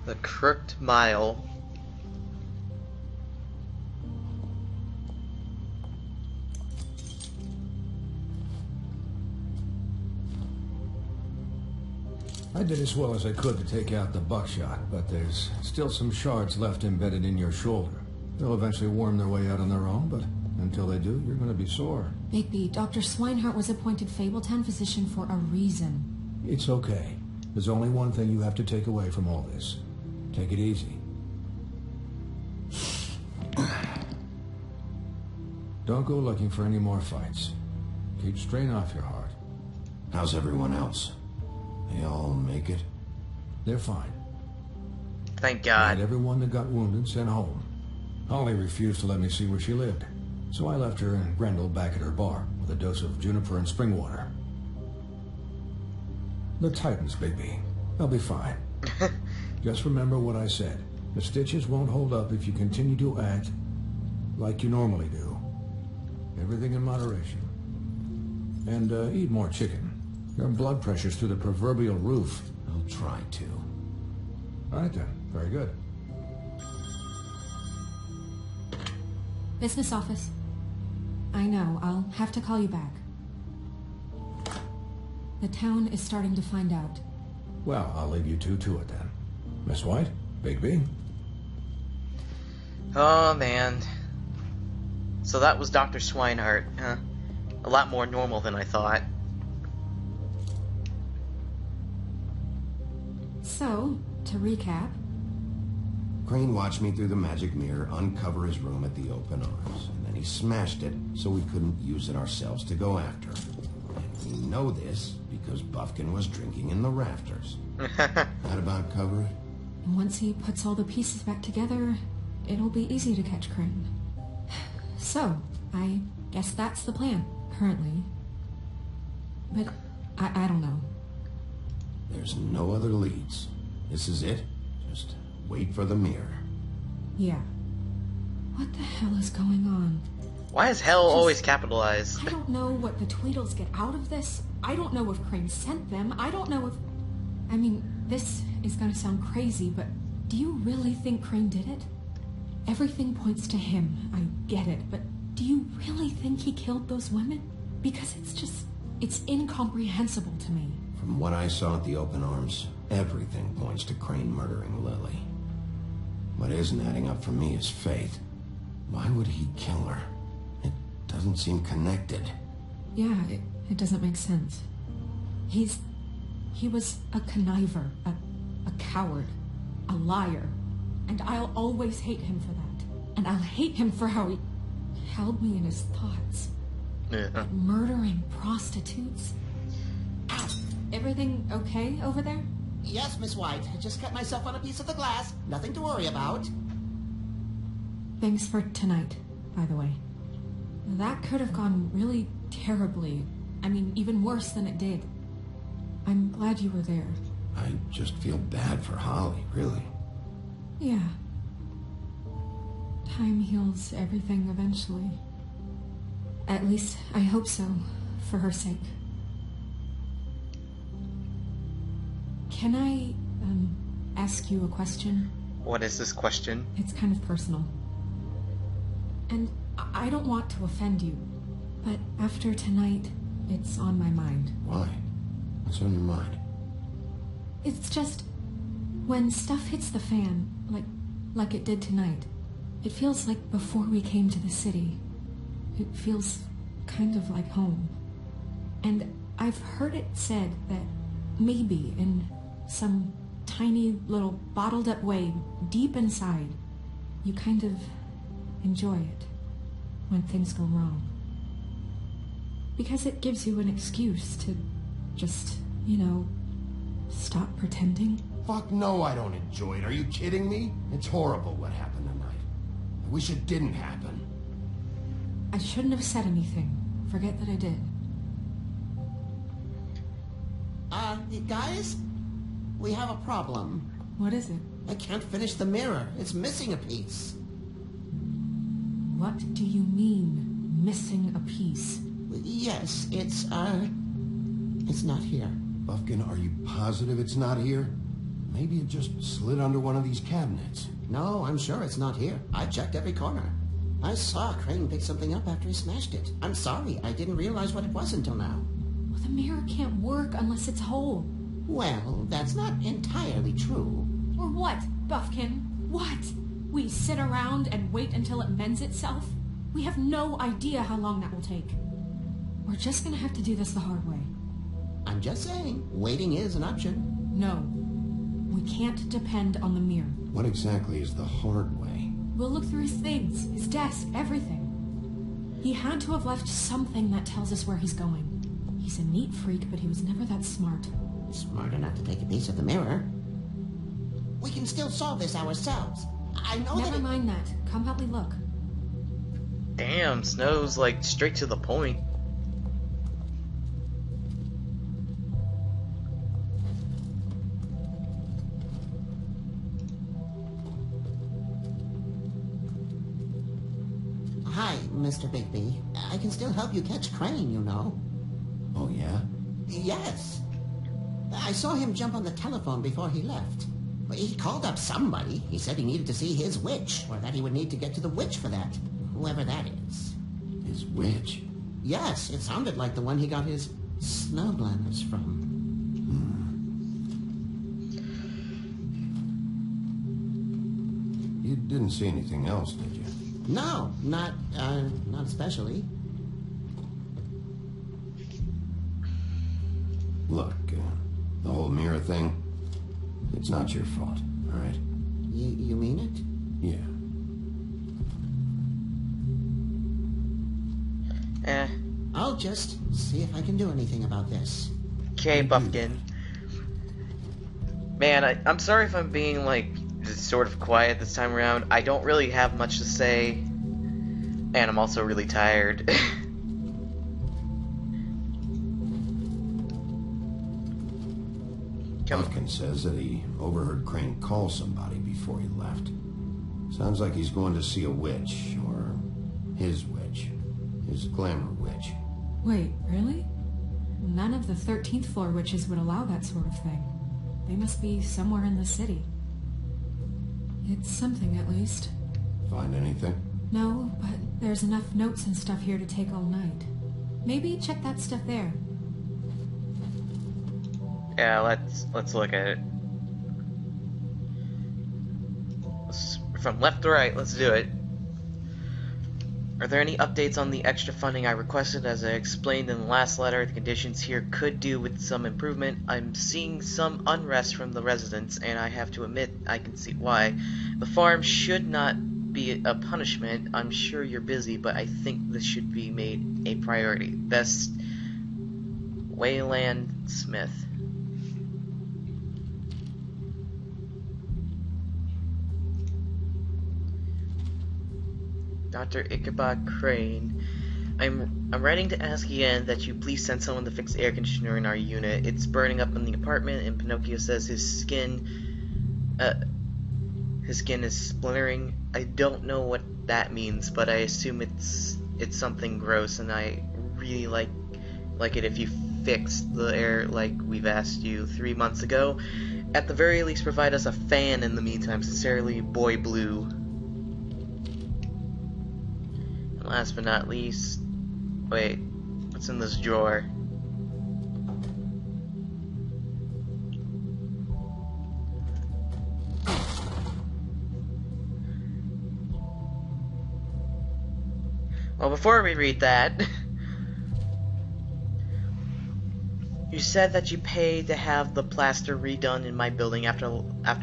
The Crooked Mile. I did as well as I could to take out the buckshot, but there's still some shards left embedded in your shoulder. They'll eventually worm their way out on their own, but until they do, you're going to be sore. Bigby, Dr. Swinehart was appointed Fabletown physician for a reason. It's okay. There's only one thing you have to take away from all this. Take it easy. Don't go looking for any more fights. Keep strain off your heart. How's everyone else? They all make it? They're fine. Thank I had God. everyone that got wounded sent home. Holly refused to let me see where she lived, so I left her and Grendel back at her bar with a dose of juniper and spring water. The Titans, Bigby. They'll be fine. Just remember what I said. The stitches won't hold up if you continue to act like you normally do. Everything in moderation. And eat more chicken. Your blood pressure's through the proverbial roof. I'll try to. All right then. Very good. Business office. I know, I'll have to call you back. The town is starting to find out. Well, I'll leave you two to it then. Miss White, Bigby. Oh man. So that was Dr. Swinehart. Huh? A lot more normal than I thought. So, to recap, Crane watched me through the magic mirror uncover his room at the open arms, and then he smashed it so we couldn't use it ourselves to go after him. And we know this because Buffkin was drinking in the rafters. That about cover it? and once he puts all the pieces back together, it'll be easy to catch Crane. So, I guess that's the plan, currently. But I don't know. There's no other leads. This is it. Just wait for the mirror. Yeah. What the hell is going on? Why is hell always capitalized? I don't know what the Tweedles get out of this. I don't know if Crane sent them. I don't know if... I mean, this is gonna sound crazy, but do you really think Crane did it? Everything points to him. I get it, but do you really think he killed those women? Because it's incomprehensible to me. From what I saw at the open arms, everything points to Crane murdering Lily. What isn't adding up for me is Faith. Why would he kill her? It doesn't seem connected. Yeah, it doesn't make sense. He was a conniver, a coward, a liar. And I'll always hate him for that. And I'll hate him for how he held me in his thoughts. Yeah. Murdering prostitutes. Ow. Everything okay over there? Yes, Miss White. I just cut myself on a piece of the glass. Nothing to worry about. Thanks for tonight, by the way. That could have gone really terribly. I mean, even worse than it did. I'm glad you were there. I just feel bad for Holly, really. Yeah. Time heals everything eventually. At least, I hope so, for her sake. Can I, ask you a question? What is this question? It's kind of personal. And I don't want to offend you, but after tonight, it's on my mind. Why? What's on your mind? It's just, when stuff hits the fan, like it did tonight, it feels like before we came to the city. It feels kind of like home. And I've heard it said that maybe in some tiny little bottled up way deep inside, you kind of enjoy it when things go wrong. Because it gives you an excuse to just, stop pretending. Fuck no, I don't enjoy it. Are you kidding me? It's horrible what happened tonight. I wish it didn't happen. I shouldn't have said anything. Forget that I did. Guys? We have a problem. What is it? I can't finish the mirror. It's missing a piece. What do you mean, missing a piece. Yes, it's not here. Buffkin, are you positive it's not here? Maybe it just slid under one of these cabinets. No, I'm sure it's not here. I checked every corner. I saw Crane pick something up after he smashed it. I'm sorry, I didn't realize what it was until now. Well, the mirror can't work unless it's whole. Well, that's not entirely true. Or what, Buffkin? What? We sit around and wait until it mends itself? We have no idea how long that will take. We're just gonna have to do this the hard way. I'm just saying, waiting is an option. No. We can't depend on the mirror. What exactly is the hard way? We'll look through his things, his desk, everything. He had to have left something that tells us where he's going. He's a neat freak, but he was never that smart. Smart enough to take a piece of the mirror. We can still solve this ourselves. I know Never mind that. Come help me look. Damn, Snow's like straight to the point. Hi, Mr. Bigby. I can still help you catch Crane, you know. Oh, yeah? Yes. I saw him jump on the telephone before he left. He called up somebody. He said he needed to see his witch, or that he would need to get to the witch for that. Whoever that is. His witch? Yes, it sounded like the one he got his snowblindness from. You didn't see anything else, did you? No, not especially. Look, the whole mirror thing, it's not your fault, all right? You mean it? Yeah. I'll just see if I can do anything about this. Okay, Buffkin. Man, I'm sorry if I'm being, like, just sort of quiet this time around. I don't really have much to say. And I'm also really tired. Buffkin says that he overheard Crane call somebody before he left. Sounds like he's going to see a witch, or his witch. His glamour witch. Wait, really? None of the 13th floor witches would allow that sort of thing. They must be somewhere in the city. It's something, at least. Find anything? No, but there's enough notes and stuff here to take all night. Maybe check that stuff there. Yeah, let's look at it. From left to right, let's do it. Are there any updates on the extra funding I requested? As I explained in the last letter, the conditions here could do with some improvement. I'm seeing some unrest from the residents, and I have to admit I can see why. The farm should not be a punishment. I'm sure you're busy, but I think this should be made a priority. Best, Wayland Smith. Dr. Ichabod Crane. I'm writing to ask again that you please send someone to fix the air conditioner in our unit. It's burning up in the apartment, and Pinocchio says his skin is splintering. I don't know what that means, but I assume it's something gross, and I really like it if you fix the air like we've asked you 3 months ago. At the very least, provide us a fan in the meantime. Sincerely, Boy Blue. And last but not least, wait, what's in this drawer? Well, before we read that, you said that you paid to have the plaster redone in my building after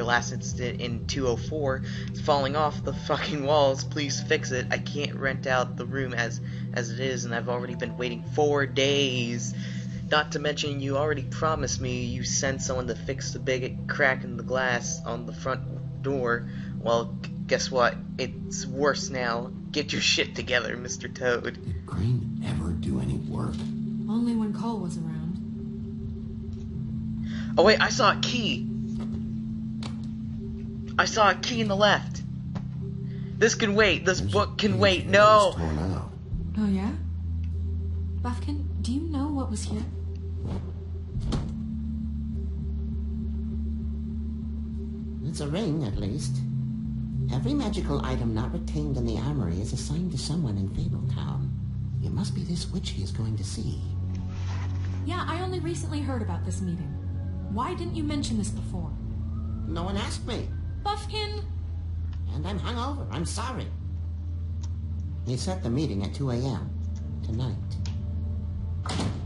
last incident in 204. It's falling off the fucking walls. Please fix it. I can't rent out the room as it is, and I've already been waiting 4 days. Not to mention, you already promised me you sent someone to fix the big crack in the glass on the front door. Well, guess what? It's worse now. Get your shit together, Mr. Toad. Did Crane ever do any work? Only when Cole was around. Oh wait, I saw a key. I saw a key in the left. This can wait. This book can wait. No. Torn out. Oh, yeah? Buffkin, do you know what was here? It's a ring, at least. Every magical item not retained in the armory is assigned to someone in Fabletown. It must be this witch he is going to see. Yeah, I only recently heard about this meeting. Why didn't you mention this before? No one asked me. Buffkin! And I'm hungover. I'm sorry. He set the meeting at 2 a.m. tonight.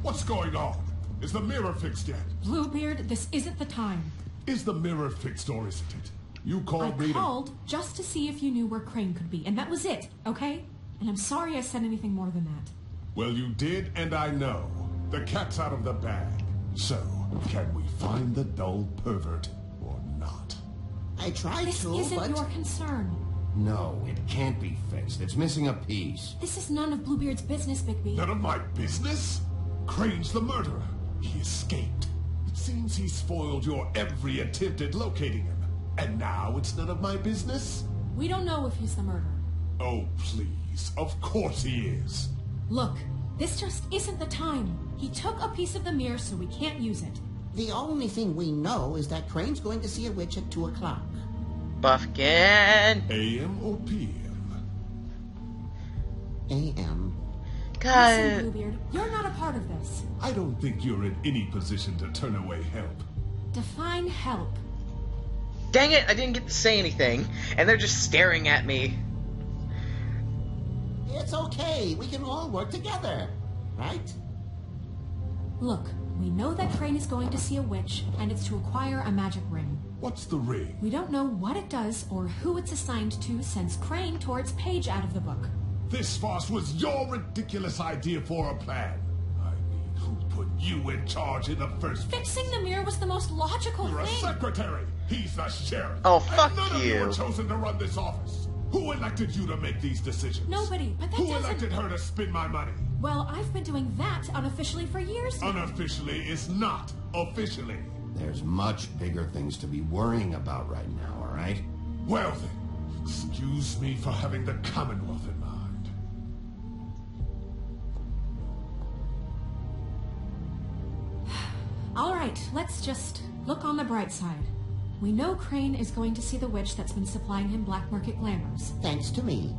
What's going on? Is the mirror fixed yet? Bluebeard, this isn't the time. Is the mirror fixed or isn't it? You called me I called just to see if you knew where Crane could be, and that was it, okay? And I'm sorry I said anything more than that. Well, you did, and I know. The cat's out of the bag. So, can we find the dull pervert or not? I tried This to, isn't but... your concern. No, it can't be fixed. It's missing a piece. This is none of Bluebeard's business, Bigby. None of my business? Crane's the murderer. He escaped. It seems he spoiled your every attempt at locating him. And now it's none of my business? We don't know if he's the murderer. Oh, please. Of course he is. Look, this just isn't the time. He took a piece of the mirror, so we can't use it. The only thing we know is that Crane's going to see a witch at 2 o'clock. Buffkin! AM or PM? A.M. Listen, God. Bluebeard, you're not a part of this. I don't think you're in any position to turn away help. Define help. Dang it, I didn't get to say anything. And they're just staring at me. It's okay. We can all work together. Right? Look, we know that Crane is going to see a witch, and it's to acquire a magic ring. What's the ring? We don't know what it does or who it's assigned to since Crane tore its page out of the book. This farce was your ridiculous idea for a plan. I mean, who put you in charge in the first place? Fixing the mirror was the most logical You're a thing. secretary. He's the sheriff. Oh, fuck and none of you you. were chosen to run this office. Who elected you to make these decisions? Nobody, but that Who doesn't... elected her to spend my money? Well, I've been doing that unofficially for years now. Unofficially is not officially. There's much bigger things to be worrying about right now, all right? Well then, excuse me for having the Commonwealth in mind. All right, let's just look on the bright side. We know Crane is going to see the witch that's been supplying him black market glamours. Thanks to me.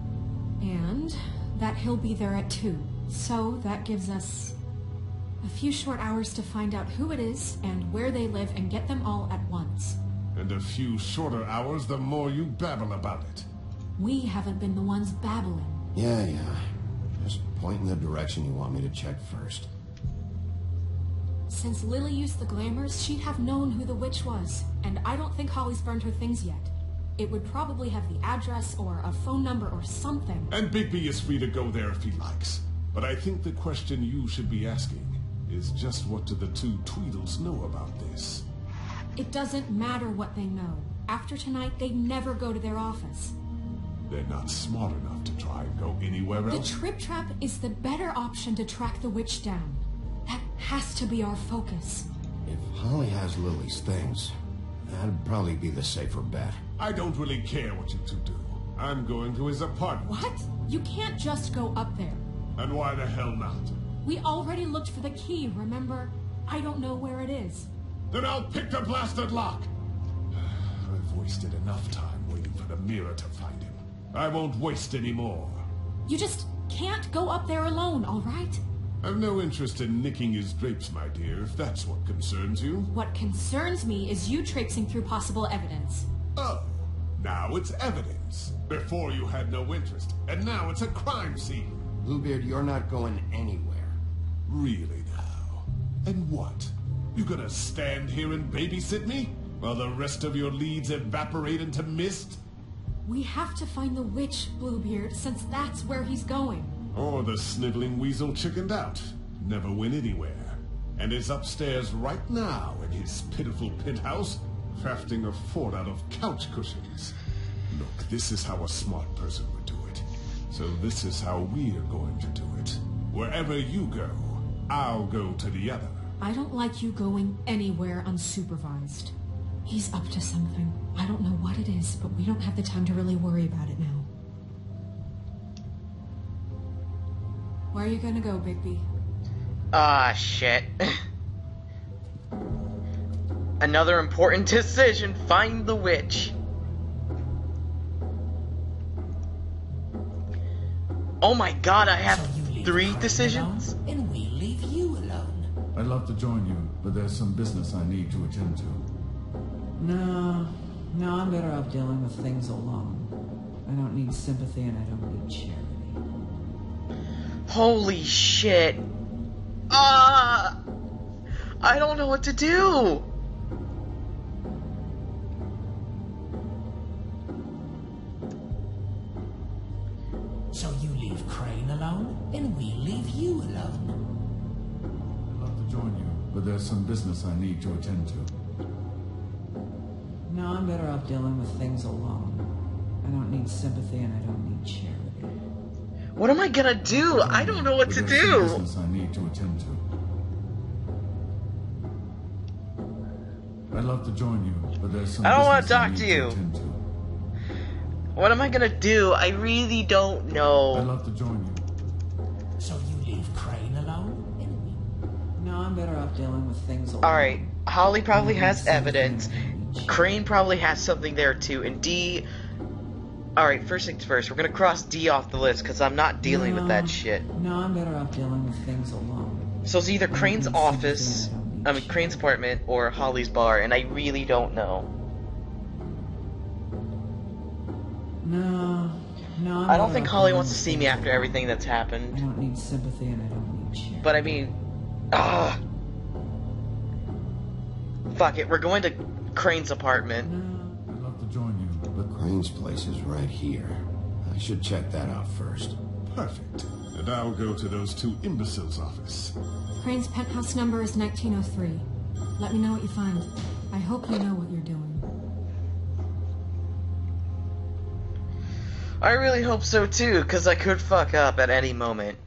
And that he'll be there at 2. So that gives us a few short hours to find out who it is and where they live and get them all at once. And a few shorter hours, the more you babble about it. We haven't been the ones babbling. Yeah. Just point in the direction you want me to check first. Since Lily used the glamours, she'd have known who the witch was, and I don't think Holly's burned her things yet. It would probably have the address or a phone number or something. And Bigby is free to go there if he likes. But I think the question you should be asking is just what do the two Tweedles know about this? It doesn't matter what they know. After tonight, they'd never go to their office. They're not smart enough to try and go anywhere The else. Trip Trap is the better option to track the witch down. That has to be our focus. If Holly has Lily's things, that'd probably be the safer bet. I don't really care what you two do. I'm going to his apartment. What? You can't just go up there. And why the hell not? We already looked for the key, remember? I don't know where it is. Then I'll pick the blasted lock. I've wasted enough time waiting for the mirror to find him. I won't waste any more. You just can't go up there alone, all right? I've no interest in nicking his drapes, my dear, if that's what concerns you. What concerns me is you traipsing through possible evidence. Oh, now it's evidence. Before you had no interest, and now it's a crime scene. Bluebeard, you're not going anywhere. Really now? And what? You gonna stand here and babysit me? While the rest of your leads evaporate into mist? We have to find the witch, Bluebeard, since that's where he's going. Or the sniveling weasel chickened out. Never went anywhere. And is upstairs right now in his pitiful penthouse, crafting a fort out of couch cushions. Look, this is how a smart person would do it. So this is how we're going to do it. Wherever you go, I'll go to the other. I don't like you going anywhere unsupervised. He's up to something. I don't know what it is, but we don't have the time to really worry about it now. Where are you gonna go, Bigby? Ah, shit. Another important decision. Find the witch. Oh my god, I have 3 decisions? And we leave you alone. I'd love to join you, but there's some business I need to attend to. No, I'm better off dealing with things alone. I don't need sympathy and I don't need charity. Holy shit. I don't know what to do. So you leave Crane alone, and we leave you alone. I'd love to join you, but there's some business I need to attend to. No, I'm better off dealing with things alone. I don't need sympathy and I don't need charity. What am I gonna do? I don't know what to But there's some do. business I need to attend to. I'd love to join you, but there's some I don't wanna business talk need to you. attend to. What am I gonna do? I really don't I'd know. love to join you. So you leave Crane alone, and we... No, I'm better off dealing with things alone. Alright, Holly probably I don't has need sympathy evidence. and I don't need charity. Crane probably has something there too, and D... Alright, first things first, we're gonna cross D off the list, because I'm not dealing with that shit. No, I'm better off dealing with things alone. So it's either I don't Crane's need sympathy office, and I don't need I mean Crane's apartment, or Holly's bar, and I really don't know. No, I'm I don't better think off Holly dealing wants to with see me things after alone. everything that's I happened. don't need sympathy and I don't need charity. But I mean... Fuck it, we're going to Crane's apartment. No. I'd love to join you, but Crane's place is right here. I should check that out first. perfect. And I'll go to those 2 imbeciles' office. Crane's penthouse number is 1903. Let me know what you find. I hope you know what you're doing. I really hope so too, because I could fuck up at any moment.